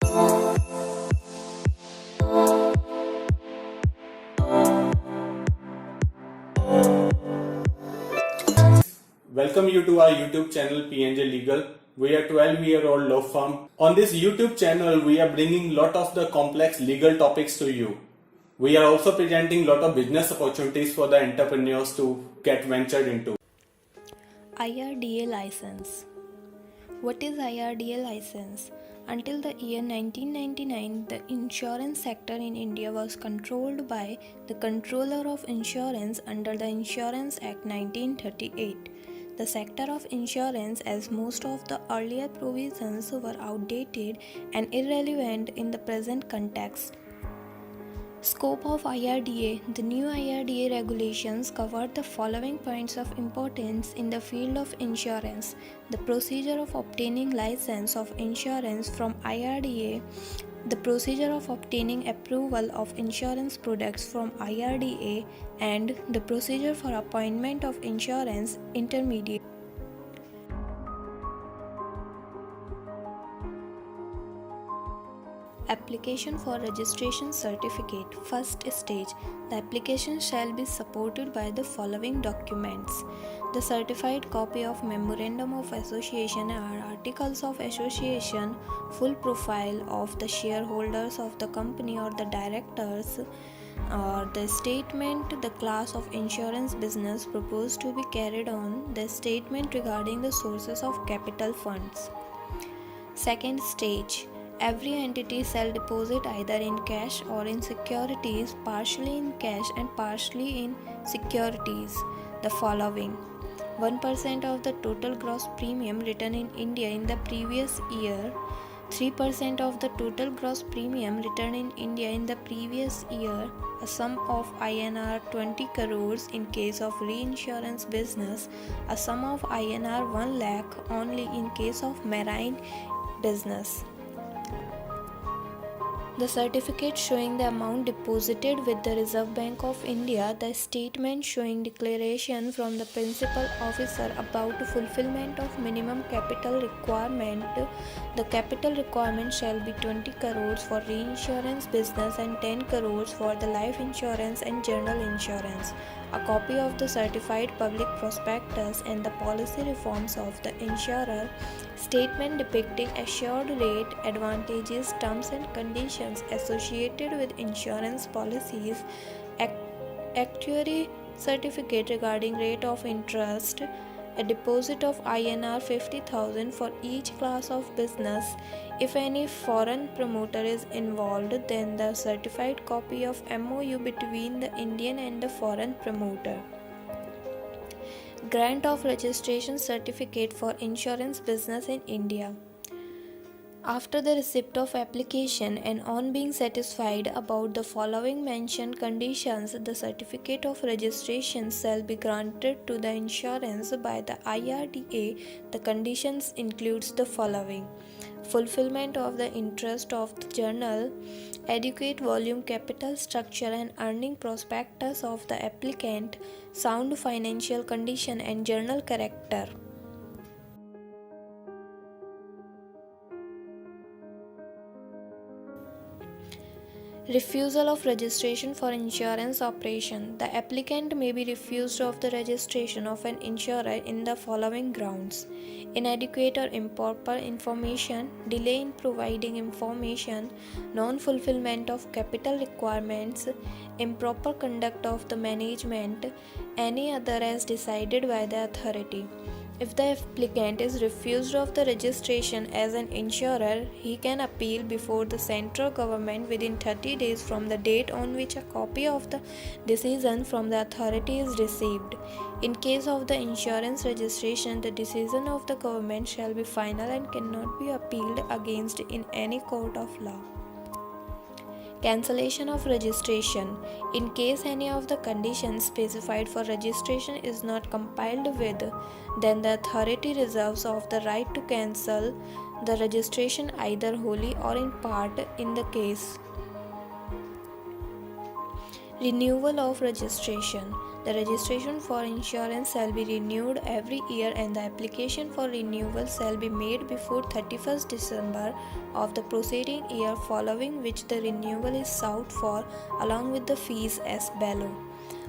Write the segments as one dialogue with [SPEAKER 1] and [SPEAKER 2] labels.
[SPEAKER 1] Welcome you to our YouTube channel PNJ Legal. We are 12-year-old law firm. On this YouTube channel, we are bringing lot of the complex legal topics to you. We are also presenting lot of business opportunities for the entrepreneurs to get ventured into.
[SPEAKER 2] IRDA license. What is IRDA license? Until the year 1999, the insurance sector in India was controlled by the Controller of Insurance under the Insurance Act 1938. The sector of insurance, as most of the earlier provisions were outdated and irrelevant in the present context. Scope of IRDA. The new IRDA regulations cover the following points of importance in the field of insurance: the procedure of obtaining license of insurance from IRDA, the procedure of obtaining approval of insurance products from IRDA, and the procedure for appointment of insurance intermediary. Application for registration certificate. First stage. The application shall be supported by the following documents: the certified copy of Memorandum of Association or Articles of Association, full profile of the shareholders of the company or the directors, or the statement, the class of insurance business proposed to be carried on, the statement regarding the sources of capital funds. Second stage. Every entity shall deposit either in cash or in securities, partially in cash and partially in securities, the following: 1% of the total gross premium written in India in the previous year, 3% of the total gross premium written in India in the previous year, a sum of INR 20 crores in case of reinsurance business, a sum of INR 1 lakh only in case of marine business. The certificate showing the amount deposited with the Reserve Bank of India, the statement showing declaration from the principal officer about fulfillment of minimum capital requirement. The capital requirement shall be 20 crores for reinsurance business and 10 crores for the life insurance and general insurance. A copy of the certified public prospectus and the policy reforms of the insurer, statement depicting assured rate, advantages, terms and conditions associated with insurance policies, actuary certificate regarding rate of interest, a deposit of INR 50,000 for each class of business. If any foreign promoter is involved, then the certified copy of MOU between the Indian and the foreign promoter. Grant of registration certificate for insurance business in India. After the receipt of application and on being satisfied about the following mentioned conditions, the certificate of registration shall be granted to the insurance by the IRDA. The conditions includes the following: fulfillment of the interest of the journal, adequate volume, capital structure and earning prospectus of the applicant, sound financial condition and journal character. Refusal of registration for insurance operation. The applicant may be refused of the registration of an insurer in the following grounds: inadequate or improper information, delay in providing information, non-fulfillment of capital requirements, improper conduct of the management, any other as decided by the authority. If the applicant is refused of the registration as an insurer, he can appeal before the central government within 30 days from the date on which a copy of the decision from the authority is received. In case of the insurance registration, the decision of the government shall be final and cannot be appealed against in any court of law. Cancellation of registration. In case any of the conditions specified for registration is not complied with, then the authority reserves of the right to cancel the registration either wholly or in part in the case. Renewal of registration. The registration for insurance shall be renewed every year and the application for renewal shall be made before 31st December of the preceding year following which the renewal is sought for along with the fees as below.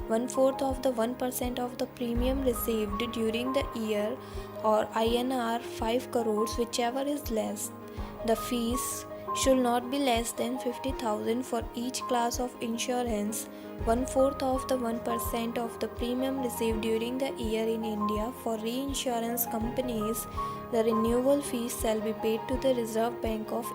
[SPEAKER 2] 1/4 of the 1% of the premium received during the year or INR 5 crores whichever is less. The fees should not be less than 50,000 for each class of insurance. 1/4 of the 1% of the premium received during the year in India for reinsurance companies. The renewal fees shall be paid to the Reserve Bank of